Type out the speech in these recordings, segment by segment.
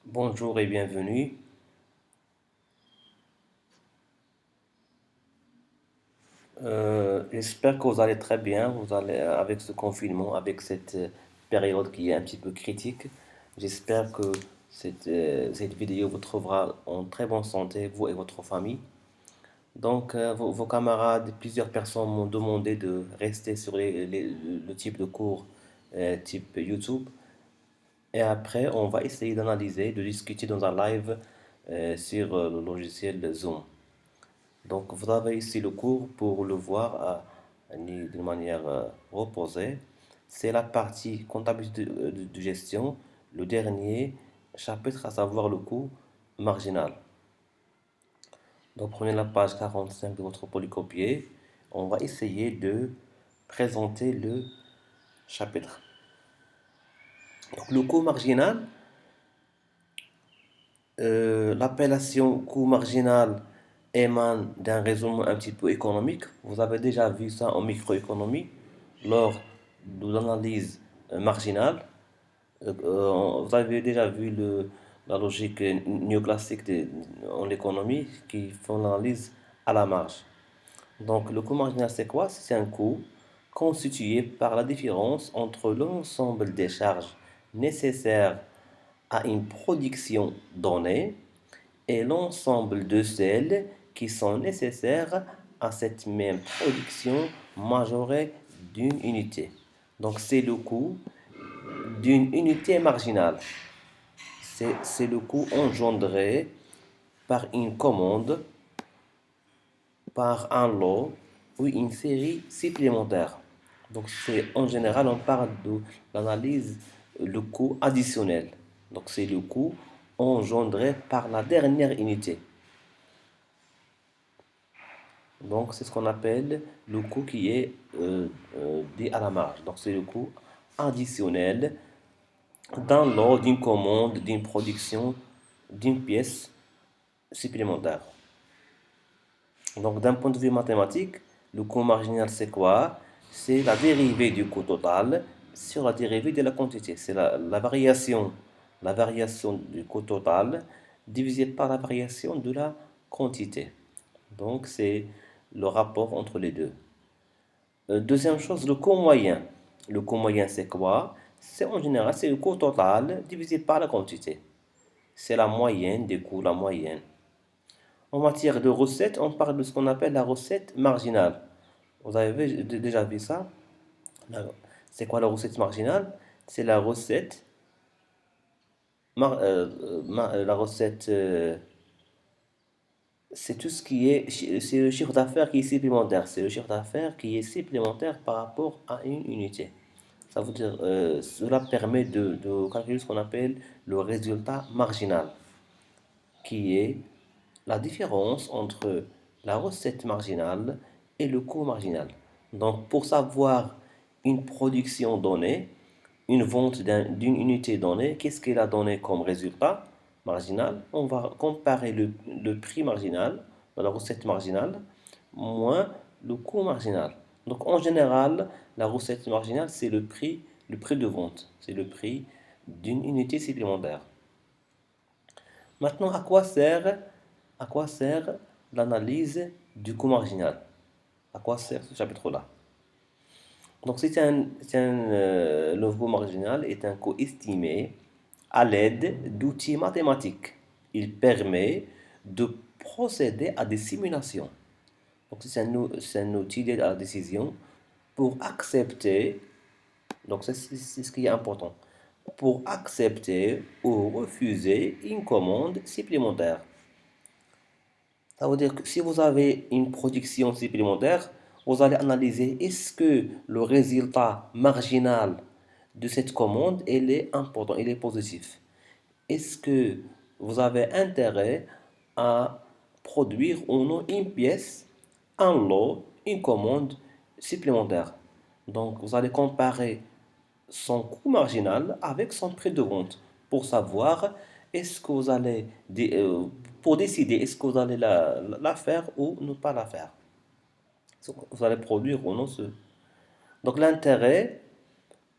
Bonjour et bienvenue. J'espère que vous allez très bien. Vous allez avec ce confinement, avec cette période qui est un petit peu critique. J'espère que cette vidéo vous trouvera en très bonne santé, vous et votre famille. Donc, vos camarades, plusieurs personnes m'ont demandé de rester sur le type de cours type YouTube. Et après, on va essayer d'analyser, de discuter dans un live sur le logiciel Zoom. Donc, vous avez ici le cours pour le voir d'une manière reposée. C'est la partie comptabilité de gestion, le dernier chapitre, à savoir le coût marginal. Donc, prenez la page 45 de votre polycopier. On va essayer de présenter le chapitre. Donc, le coût marginal, l'appellation coût marginal émane d'un raisonnement un petit peu économique. Vous avez déjà vu ça en microéconomie lors de l'analyse marginale. Vous avez déjà vu la logique néoclassique en économie qui font l'analyse à la marge. Donc le coût marginal, c'est quoi? C'est un coût constitué par la différence entre l'ensemble des charges nécessaires à une production donnée et l'ensemble de celles qui sont nécessaires à cette même production majorée d'une unité. Donc c'est le coût d'une unité marginale. C'est le coût engendré par une commande, par un lot ou une série supplémentaire. Donc c'est en général on parle de l'analyse le coût additionnel. Donc c'est le coût engendré par la dernière unité. Donc, c'est ce qu'on appelle le coût qui est dit à la marge. Donc, c'est le coût additionnel dans l'ordre d'une commande, d'une production, d'une pièce supplémentaire. Donc, d'un point de vue mathématique, le coût marginal, c'est quoi? C'est la dérivée du coût total sur la dérivée de la quantité. C'est la variation du coût total divisé par la variation de la quantité. Donc, c'est le rapport entre les deux. Deuxième chose, le coût moyen. Le coût moyen, c'est quoi? C'est en général, c'est le coût total divisé par la quantité. C'est la moyenne des coûts, la moyenne. En matière de recettes, on parle de ce qu'on appelle la recette marginale. Vous avez déjà vu ça? C'est quoi la recette marginale? C'est la recette, la recette, c'est tout ce qui est, c'est le chiffre d'affaires qui est supplémentaire. C'est le chiffre d'affaires qui est supplémentaire par rapport à une unité. Ça veut dire, cela permet de calculer ce qu'on appelle le résultat marginal, qui est la différence entre la recette marginale et le coût marginal. Donc, pour savoir une production donnée, une vente d'une unité donnée, qu'est-ce qu'elle a donné comme résultat marginal? On va comparer le prix marginal, la recette marginale, moins le coût marginal. Donc en général, la recette marginale, c'est le prix de vente, c'est le prix d'une unité supplémentaire. Maintenant, à quoi sert l'analyse du coût marginal? À quoi sert ce chapitre-là? Donc, le coût marginal est un coût estimé à l'aide d'outils mathématiques. Il permet de procéder à des simulations. Donc, c'est un outil d'aide à la décision pour accepter, donc c'est ce qui est important, pour accepter ou refuser une commande supplémentaire. Ça veut dire que si vous avez une production supplémentaire, vous allez analyser est-ce que le résultat marginal de cette commande il est important, il est positif. Est-ce que vous avez intérêt à produire ou non une pièce, un lot, une commande supplémentaire? Donc, vous allez comparer son coût marginal avec son prix de vente pour savoir est-ce que vous allez pour décider est-ce que vous allez la faire ou ne pas la faire. Vous allez produire ou non ce. Donc l'intérêt,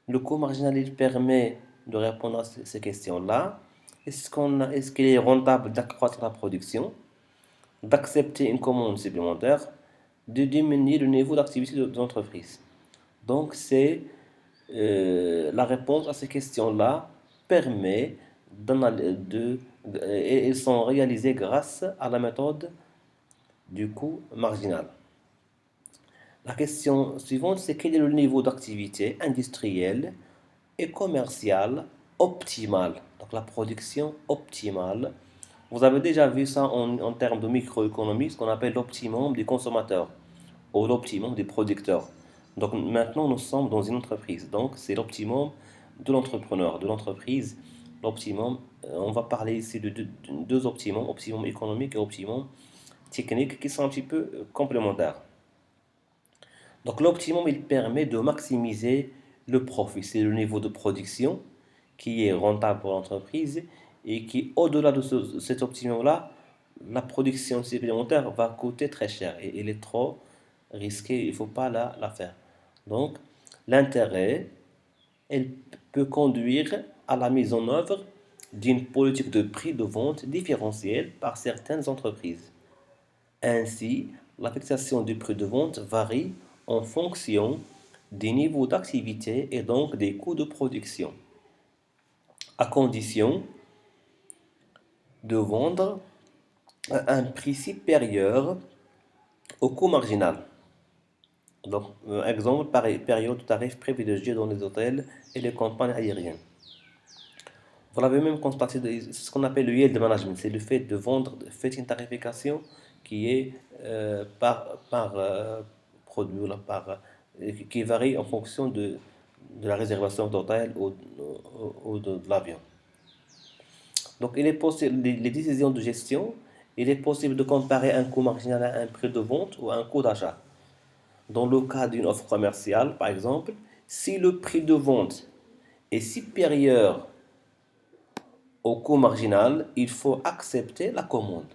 le coût marginal, il permet de répondre à ces questions-là. Est-ce qu'il est rentable d'accroître la production, d'accepter une commande supplémentaire, de diminuer le niveau d'activité de l'entreprise? Donc, la réponse à ces questions-là permet et elles sont réalisées grâce à la méthode du coût marginal. La question suivante, c'est quel est le niveau d'activité industrielle et commerciale optimale? Donc la production optimale. Vous avez déjà vu ça en termes de microéconomie, ce qu'on appelle l'optimum des consommateurs ou l'optimum des producteurs. Donc maintenant, nous sommes dans une entreprise. Donc c'est l'optimum de l'entrepreneur, de l'entreprise. L'optimum, on va parler ici de deux optimums, optimum économique et optimum technique, qui sont un petit peu complémentaires. Donc l'optimum, il permet de maximiser le profit. C'est le niveau de production qui est rentable pour l'entreprise et qui, au-delà de cet optimum-là, la production supplémentaire va coûter très cher et elle est trop risquée, il ne faut pas la faire. Donc l'intérêt, elle peut conduire à la mise en œuvre d'une politique de prix de vente différentielle par certaines entreprises. Ainsi, la fixation du prix de vente varie en fonction des niveaux d'activité et donc des coûts de production, à condition de vendre à un prix supérieur au coût marginal. Donc, exemple, période de tarif privilégié dans les hôtels et les compagnies aériennes. Vous l'avez même constaté, c'est ce qu'on appelle le yield management, c'est le fait de vendre, fait une tarification qui est par produit, là, qui varie en fonction de la réservation d'hôtel ou de l'avion. Donc, il est possible, les décisions de gestion, il est possible de comparer un coût marginal à un prix de vente ou à un coût d'achat. Dans le cas d'une offre commerciale, par exemple, si le prix de vente est supérieur au coût marginal, il faut accepter la commande.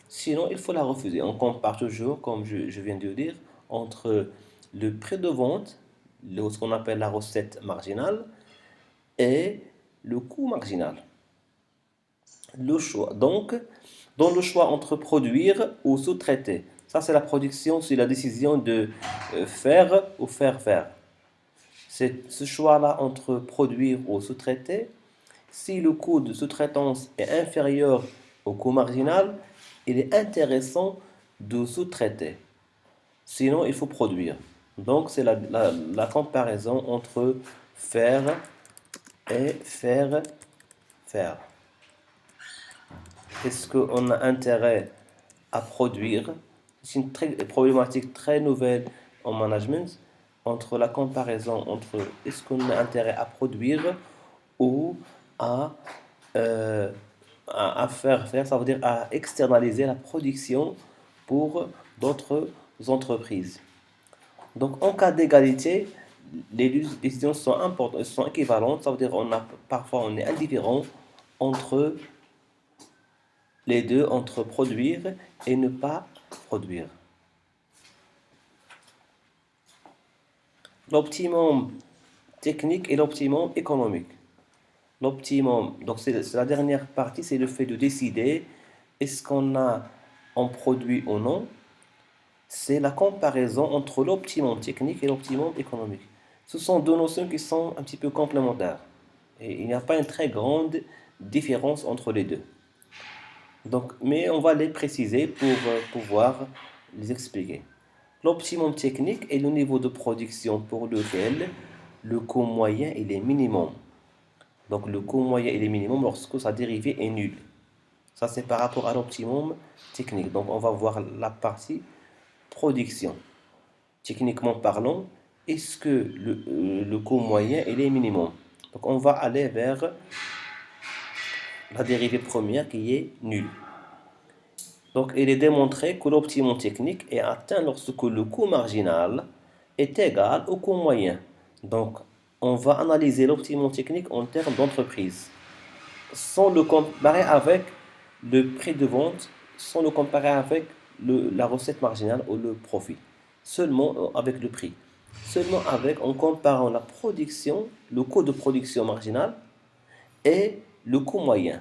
Sinon, il faut la refuser. On compare toujours, comme je viens de le dire, entre le prix de vente, ce qu'on appelle la recette marginale, et le coût marginal. Le choix. Donc, dans le choix entre produire ou sous-traiter, ça c'est la production, c'est la décision de faire ou faire faire. C'est ce choix-là entre produire ou sous-traiter. Si le coût de sous-traitance est inférieur au coût marginal, il est intéressant de sous-traiter. Sinon, il faut produire. Donc, c'est la comparaison entre faire et faire faire. Est-ce qu'on a intérêt à produire? C'est une problématique très nouvelle en management, entre la comparaison entre est-ce qu'on a intérêt à produire ou à, euh, à faire, ça veut dire à externaliser la production pour d'autres entreprises. Donc en cas d'égalité, les deux décisions sont importantes, sont équivalentes, ça veut dire parfois on est indifférent entre les deux, entre produire et ne pas produire. L'optimum technique et l'optimum économique. L'optimum, donc c'est la dernière partie, c'est le fait de décider est-ce qu'on a un produit ou non. C'est la comparaison entre l'optimum technique et l'optimum économique. Ce sont deux notions qui sont un petit peu complémentaires. Et il n'y a pas une très grande différence entre les deux. Donc, mais on va les préciser pour pouvoir les expliquer. L'optimum technique est le niveau de production pour lequel le coût moyen il est minimum. Donc le coût moyen il est minimum lorsque sa dérivée est nulle. Ça c'est par rapport à l'optimum technique. Donc on va voir la partie production. Techniquement parlant, est-ce que le coût moyen il est minimum? Donc on va aller vers la dérivée première qui est nulle. Donc, il est démontré que l'optimum technique est atteint lorsque le coût marginal est égal au coût moyen. Donc, on va analyser l'optimum technique en termes d'entreprise, sans le comparer avec le prix de vente, sans le comparer avec la recette marginale ou le profit, seulement avec le prix. Seulement en comparant la production, le coût de production marginal et le coût moyen.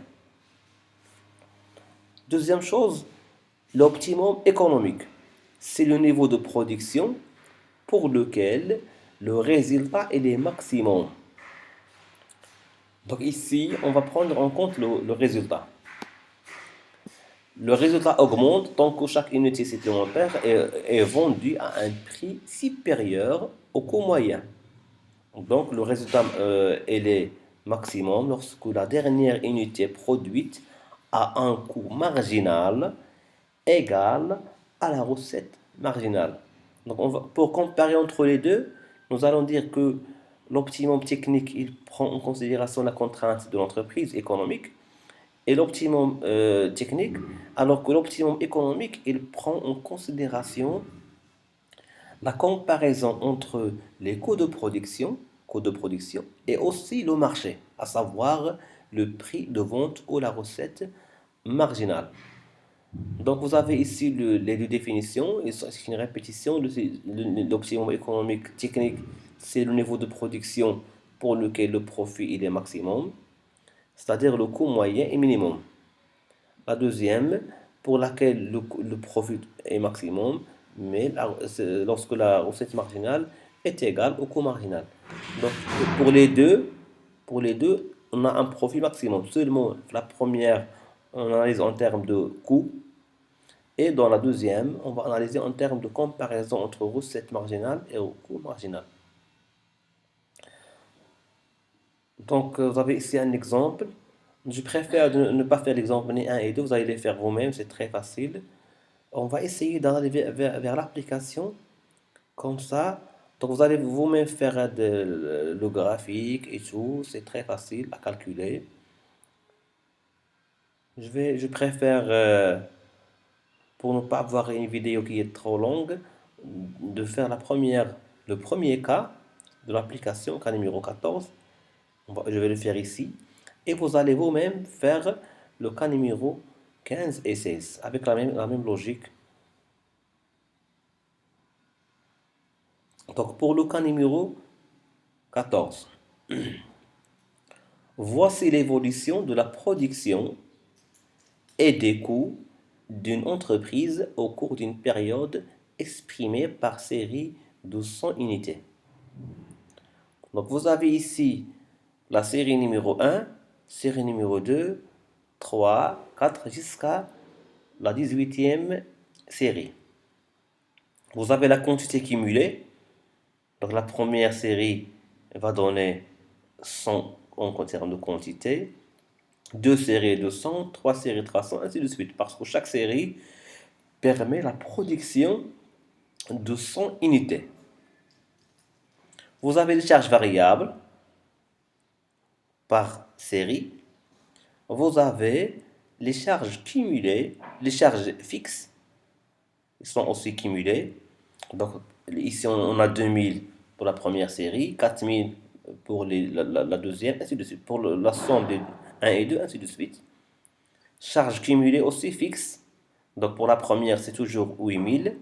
Deuxième chose, l'optimum économique. C'est le niveau de production pour lequel le résultat est le maximum. Donc ici, on va prendre en compte le résultat. Le résultat augmente tant que chaque unité supplémentaire est vendue à un prix supérieur au coût moyen. Donc le résultat est maximum lorsque la dernière unité produite a un coût marginal égal à la recette marginale. Donc pour comparer entre les deux, nous allons dire que l'optimum technique, il prend en considération la contrainte de l'entreprise économique et l'optimum technique, alors que l'optimum économique, il prend en considération la comparaison entre les coûts de production et aussi le marché, à savoir le prix de vente ou la recette marginale. Donc vous avez ici les deux définitions, et c'est une répétition. L'optimum économique technique, c'est le niveau de production pour lequel le profit il est maximum, c'est-à-dire le coût moyen et minimum. La deuxième, pour laquelle le profit est maximum, mais lorsque la recette marginale est égale au coût marginal. Donc pour les deux, on a un profit maximum. Seulement la première, on analyse en termes de coût, et dans la deuxième, on va analyser en termes de comparaison entre recette marginale et coût marginal. Donc, vous avez ici un exemple. Je préfère ne pas faire l'exemple ni 1 et 2, vous allez les faire vous-même, c'est très facile. On va essayer d'aller vers l'application, comme ça. Donc, vous allez vous-même faire le graphique et tout, c'est très facile à calculer. Je préfère, pour ne pas avoir une vidéo qui est trop longue, de faire le premier cas de l'application, cas numéro 14. Je vais le faire ici. Et vous allez vous-même faire le cas numéro 15 et 16 avec la même logique. Donc pour le cas numéro 14, voici l'évolution de la production et des coûts d'une entreprise au cours d'une période exprimée par série de 100 unités. Donc vous avez ici la série numéro 1, série numéro 2, 3, 4 jusqu'à la 18e série. Vous avez la quantité cumulée. Donc la première série va donner 100 en termes de quantité, deux séries de 100, trois séries de 300, ainsi de suite. Parce que chaque série permet la production de 100 unités. Vous avez les charges variables par série. Vous avez les charges cumulées, les charges fixes, ils sont aussi cumulées. Donc ici on a 2000 pour la première série, 4000 pour la deuxième, ainsi de suite. Pour la somme de 1 et 2, ainsi de suite. Charges cumulées aussi fixes. Donc pour la première, c'est toujours 8000.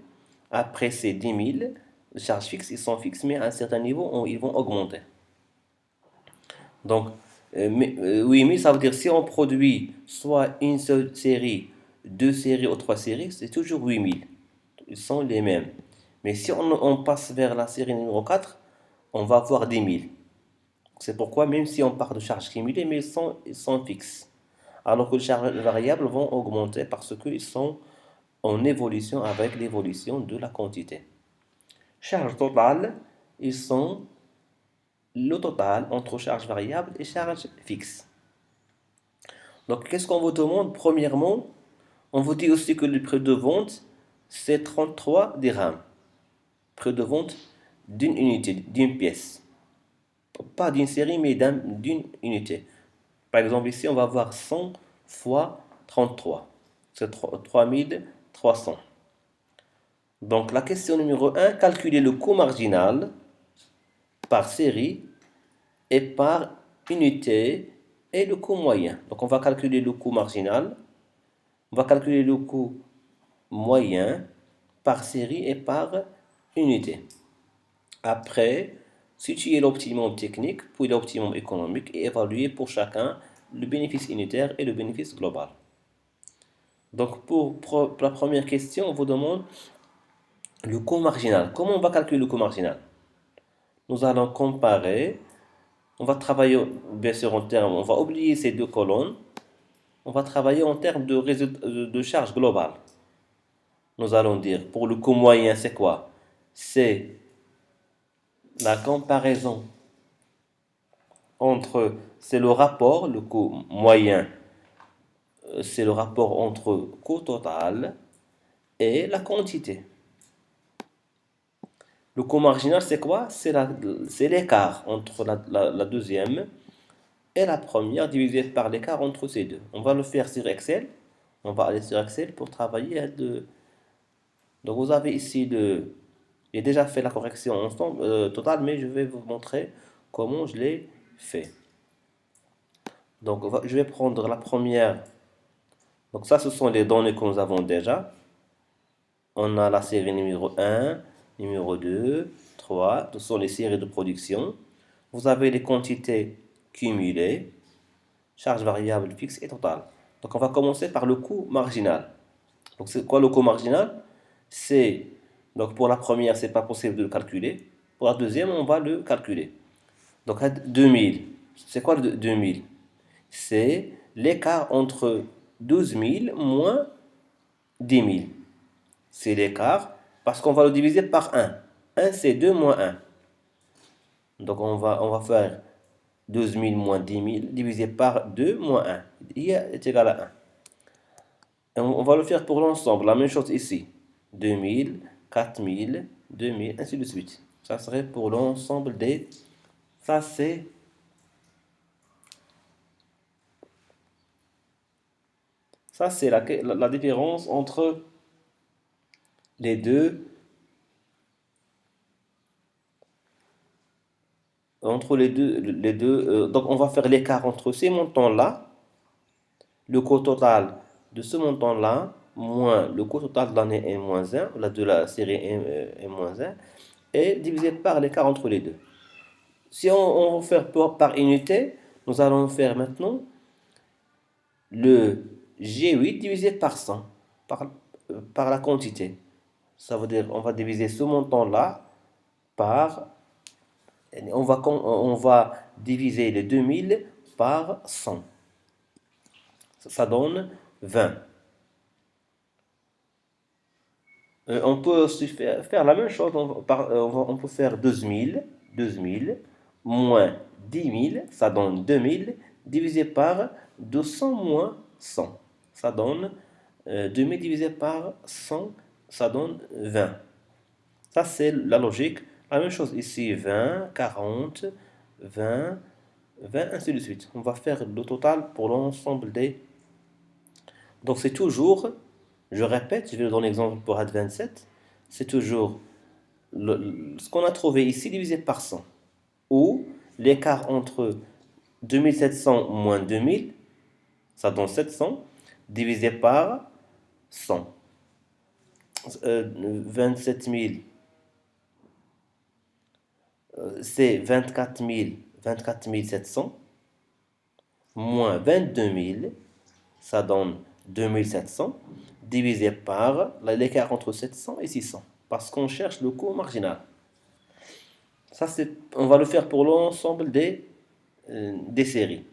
Après, c'est 10 000. Les charges fixes, ils sont fixes, mais à un certain niveau, ils vont augmenter. Donc, 8000, ça veut dire si on produit soit une seule série, deux séries ou trois séries, c'est toujours 8000. Ils sont les mêmes. Mais si on passe vers la série numéro 4, on va avoir 10 000. C'est pourquoi, même si on part de charges cumulées, mais ils sont fixes. Alors que les charges variables vont augmenter parce qu'ils sont en évolution avec l'évolution de la quantité. Charges totales, ils sont le total entre charges variables et charges fixes. Donc, qu'est-ce qu'on vous demande? Premièrement, on vous dit aussi que le prix de vente, c'est 33 dirhams. Prix de vente d'une unité, d'une pièce. Pas d'une série, mais d'une unité. Par exemple, ici, on va avoir 100 fois 33. C'est 3300. Donc, la question numéro 1, calculer le coût marginal par série et par unité et le coût moyen. Donc, on va calculer le coût marginal, on va calculer le coût moyen par série et par unité. Après, situer l'optimum technique puis l'optimum économique et évaluer pour chacun le bénéfice unitaire et le bénéfice global. Donc, pour la première question, on vous demande le coût marginal. Comment on va calculer le coût marginal? Nous allons comparer. On va travailler, bien sûr, en termes, on va oublier ces deux colonnes. On va travailler en termes de charge globale. Nous allons dire, pour le coût moyen, c'est quoi? C'est la comparaison c'est le rapport, le coût moyen, c'est le rapport entre coût total et la quantité. Le coût marginal, c'est quoi? C'est l'écart entre la deuxième et la première divisé par l'écart entre ces deux. On va le faire sur Excel. On va aller sur Excel pour travailler. Donc vous avez ici j'ai déjà fait la correction ensemble, totale, mais je vais vous montrer comment je l'ai fait. Donc je vais prendre la première. Donc ça, ce sont les données que nous avons déjà. On a la série numéro 1, numéro 2, 3. Ce sont les séries de production. Vous avez les quantités cumulées, charge variable fixe et totale. Donc on va commencer par le coût marginal. Donc c'est quoi le coût marginal? Donc pour la première, c'est pas possible de le calculer. Pour la deuxième, on va le calculer. Donc 2000. C'est quoi le 2000? C'est l'écart entre 12 000 moins 10 000. C'est l'écart parce qu'on va le diviser par 1. 1, c'est 2 moins 1. Donc on va faire 12 000 moins 10 000 divisé par 2 moins 1. I est égal à 1. Et on va le faire pour l'ensemble. La même chose ici. 2000, 4000, 2000, ainsi de suite. Ça serait pour l'ensemble des... Ça c'est la différence entre les deux. Donc on va faire l'écart entre ces montants-là, le coût total de ce montant-là, moins le coût total de l'année n-1, de la série n-1, et divisé par l'écart entre les deux. Si on va faire par unité, nous allons faire maintenant le G8 divisé par 100, par la quantité. Ça veut dire on va diviser ce montant-là par... On va diviser les 2000 par 100. Ça donne 20. On peut aussi faire la même chose. On peut faire 2000 moins 10 000, ça donne 2000, divisé par 200 moins 100. Ça donne 2000 divisé par 100, ça donne 20. Ça, c'est la logique. La même chose ici, 20, 40, 20, 20, ainsi de suite. On va faire le total pour l'ensemble des... Donc, c'est toujours, je répète, je vais donner l'exemple pour AD 27, c'est toujours ce qu'on a trouvé ici divisé par 100, ou l'écart entre 2700 moins 2000, ça donne 700, divisé par 100. 27 000, c'est 24 700, moins 22 000, ça donne 2700, divisé par l'écart entre 700 et 600, parce qu'on cherche le coût marginal. Ça, on va le faire pour l'ensemble des séries.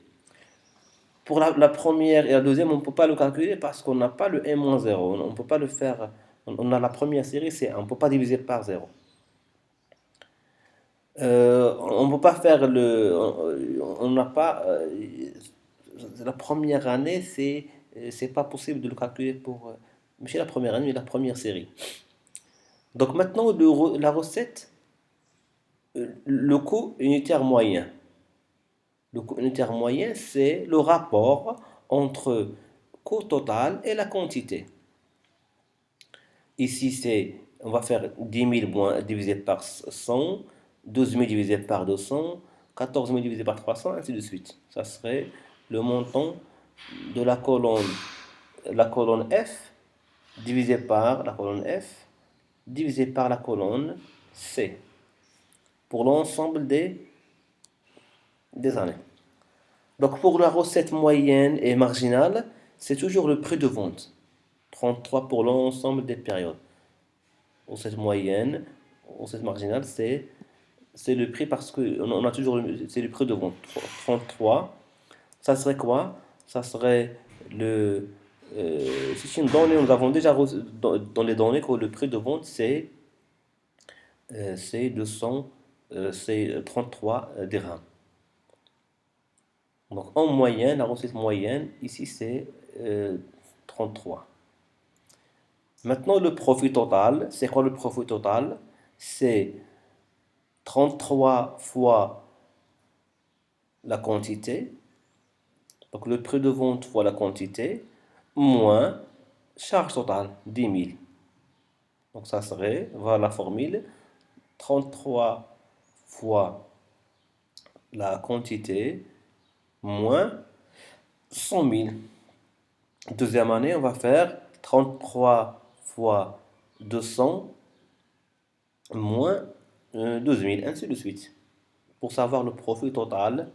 Pour la première et la deuxième, on ne peut pas le calculer parce qu'on n'a pas le n-0. On ne peut pas le faire. On a la première série, on ne peut pas diviser par 0. On ne peut pas faire on n'a pas... la première année, c'est pas possible de le calculer pour... chez la première année, mais la première série. Donc maintenant, la recette, le coût unitaire moyen. Le coût unitaire moyen, c'est le rapport entre coût total et la quantité. Ici, on va faire 10 000 divisé par 100, 12 000 divisé par 200, 14 000 divisé par 300, ainsi de suite. Ça serait le montant de la colonne F divisé par la colonne F divisé par la colonne C pour l'ensemble des années. Donc pour la recette moyenne et marginale, c'est toujours le prix de vente. 33 pour l'ensemble des périodes. Recette moyenne, recette marginale, c'est le prix parce que on a toujours c'est le prix de vente. 33, ça serait quoi? Ça serait le c'est une donnée, nous avons déjà dans les données que le prix de vente c'est 200 c'est 33 dirhams. Donc en moyenne, la recette moyenne ici c'est 33. Maintenant le profit total, c'est quoi le profit total? C'est 33 fois la quantité, donc le prix de vente fois la quantité, moins charge totale, 10 000. Donc ça serait, voilà la formule, 33 fois la quantité, moins 100 000. Deuxième année, on va faire 33 fois 200, moins 12 000, ainsi de suite. Pour savoir le profit total.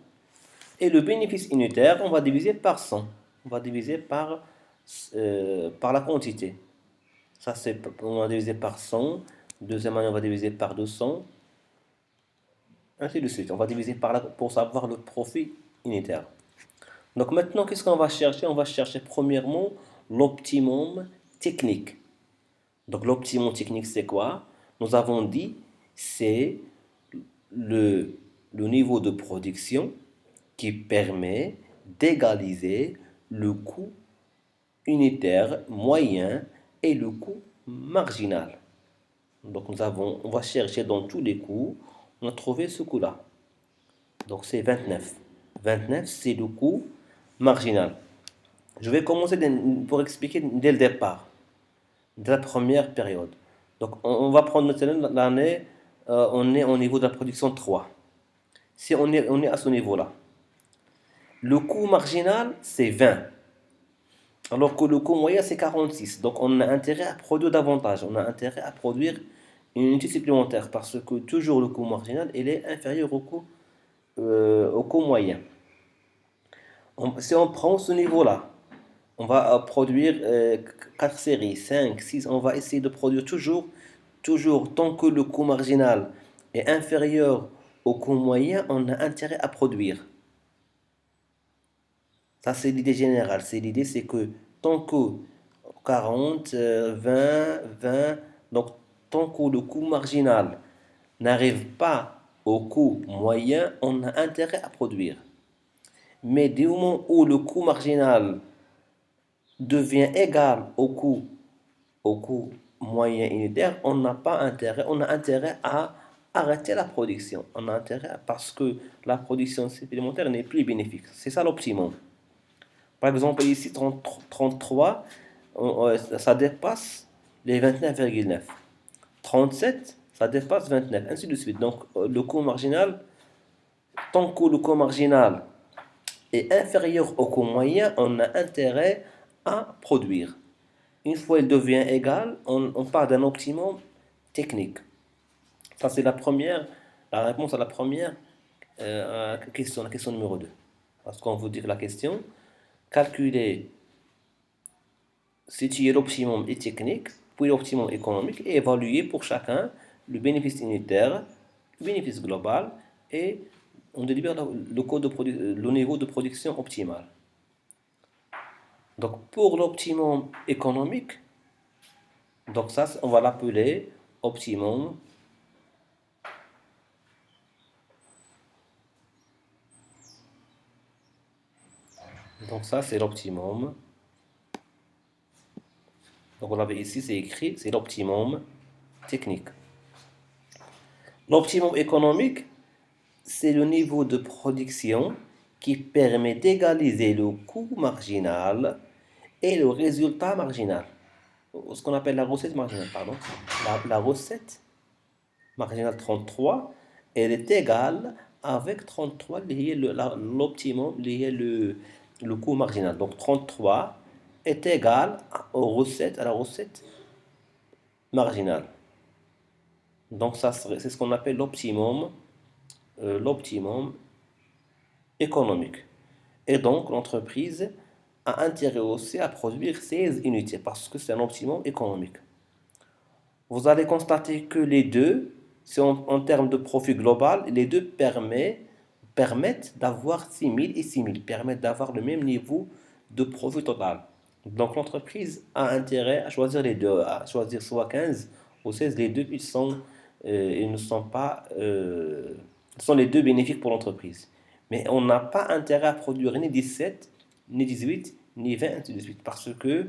Et le bénéfice unitaire, on va diviser par 100. On va diviser par la quantité. Ça, on va diviser par 100. Deuxième année, on va diviser par 200. Ainsi de suite. On va diviser pour savoir le profit unitaire. Donc maintenant, qu'est-ce qu'on va chercher? On va chercher premièrement l'optimum technique. Donc l'optimum technique, c'est quoi? Nous avons dit, c'est le niveau de production qui permet d'égaliser le coût unitaire moyen et le coût marginal. Donc on va chercher dans tous les coûts, on a trouvé ce coût-là. Donc c'est 29. 29, c'est le coût marginal. Je vais commencer pour expliquer dès le départ, de la première période. Donc on va prendre maintenant l'année, on est au niveau de la production 3. Si on est à ce niveau-là, le coût marginal, c'est 20. Alors que le coût moyen, c'est 46. Donc, on a intérêt à produire davantage. On a intérêt à produire une unité supplémentaire parce que toujours le coût marginal, il est inférieur au coût moyen. Si on prend ce niveau-là, on va produire 4 séries, 5, 6. On va essayer de produire toujours tant que le coût marginal est inférieur au coût moyen, on a intérêt à produire. Ça, c'est l'idée générale. L'idée, c'est que tant que 40, 20, 20, donc tant que le coût marginal n'arrive pas au coût moyen, on a intérêt à produire. Mais du moment où le coût marginal devient égal au coût moyen unitaire, on n'a pas intérêt, on a intérêt à arrêter la production. On a intérêt parce que la production supplémentaire n'est plus bénéfique. C'est ça l'optimum. Par exemple, ici, 33, ça dépasse les 29,9. 37, ça dépasse 29, ainsi de suite. Donc, le coût marginal, tant que le coût marginal est inférieur au coût moyen, on a intérêt à produire. Une fois il devient égal, on part d'un optimum technique. Ça, c'est la réponse à la première question, la question numéro 2. Parce qu'on vous dit la question, calculer situer l'optimum technique, puis l'optimum économique et évaluer pour chacun le bénéfice unitaire, le bénéfice global et on délibère le niveau de production optimal. Donc pour l'optimum économique, donc ça on va l'appeler optimum donc ça c'est l'optimum. Donc on l'avait ici, c'est écrit, c'est l'optimum technique. L'optimum économique, c'est le niveau de production qui permet d'égaliser le coût marginal et le résultat marginal. Ce qu'on appelle la recette marginale, pardon. La recette marginale 33, elle est égale avec 33 lié l'optimum lié le coût marginal. Donc 33 est égal à la recette marginale. Donc ça c'est ce qu'on appelle l'optimum économique. Et donc l'entreprise a intérêt aussi à produire 16 unités parce que c'est un optimum économique. Vous allez constater que les deux, si en termes de profit global, les deux permettent d'avoir 6 000 et 6 000, permettent d'avoir le même niveau de profit total. Donc l'entreprise a intérêt à choisir les deux, à choisir soit 15 ou 16, les deux, ils ne sont pas, sont les deux bénéfiques pour l'entreprise. Mais on n'a pas intérêt à produire ni 17, ni 18, ni 20, ainsi de suite, parce que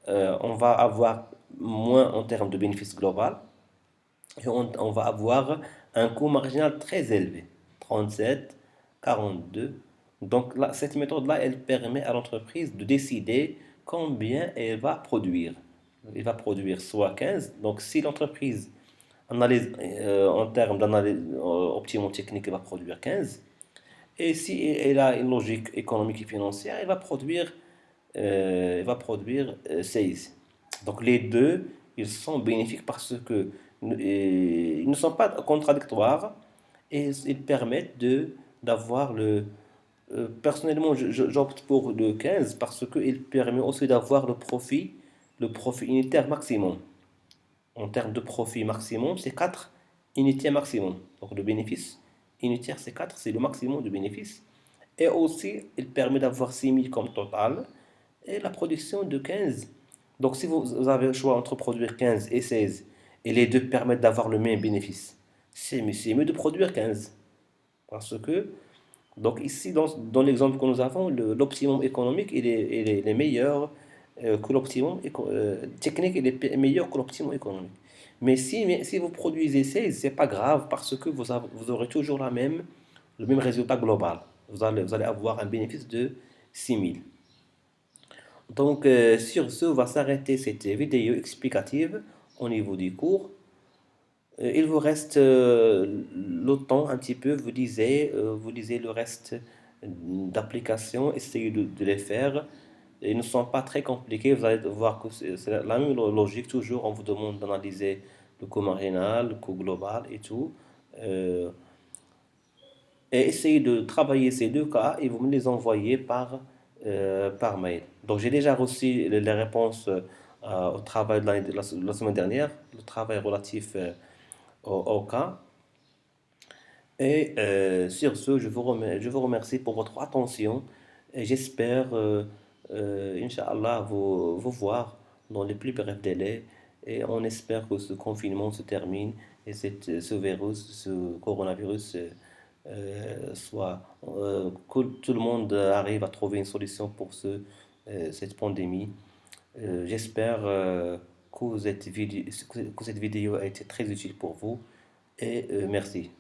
on va avoir moins en termes de bénéfice global et on va avoir un coût marginal très élevé, 37, 42. Donc là, cette méthode-là, elle permet à l'entreprise de décider combien elle va produire. Elle va produire soit 15. Donc si l'entreprise analyse en termes d'analyse optimum technique, elle va produire 15. Et si elle a une logique économique et financière, elle va produire 16. Donc les deux, ils sont bénéfiques parce que ils ne sont pas contradictoires et ils permettent d'avoir personnellement, j'opte pour le 15 parce qu'il permet aussi d'avoir le profit unitaire maximum. En termes de profit maximum, c'est 4 unités maximum. Donc le bénéfice unitaire, c'est 4, c'est le maximum de bénéfice. Et aussi, il permet d'avoir 6 000 comme total et la production de 15. Donc si vous avez le choix entre produire 15 et 16 et les deux permettent d'avoir le même bénéfice, c'est mieux de produire 15. Parce que, donc ici, dans l'exemple que nous avons, l'optimum économique, il est meilleur que l'optimum technique, meilleur que l'optimum économique. Mais si vous produisez 16, c'est pas grave parce que vous aurez toujours le même résultat global. Vous allez avoir un bénéfice de 6 000. Donc, sur ce, on va s'arrêter cette vidéo explicative au niveau du cours. Il vous reste le temps un petit peu, vous lisez le reste d'applications, essayez de les faire. Ils ne sont pas très compliqués, vous allez voir que c'est la même logique, toujours on vous demande d'analyser le coût marginal, le coût global et tout. Euh, et essayez de travailler ces deux cas et vous me les envoyez par mail. Donc j'ai déjà reçu les réponses au travail de la semaine dernière, le travail relatif au cas. Et sur ce, je vous remercie pour votre attention et j'espère, Inch'Allah, vous voir dans les plus brefs délais. Et on espère que ce confinement se termine et ce virus, ce coronavirus, que tout le monde arrive à trouver une solution pour cette pandémie. J'espère que cette vidéo a été très utile pour vous et merci.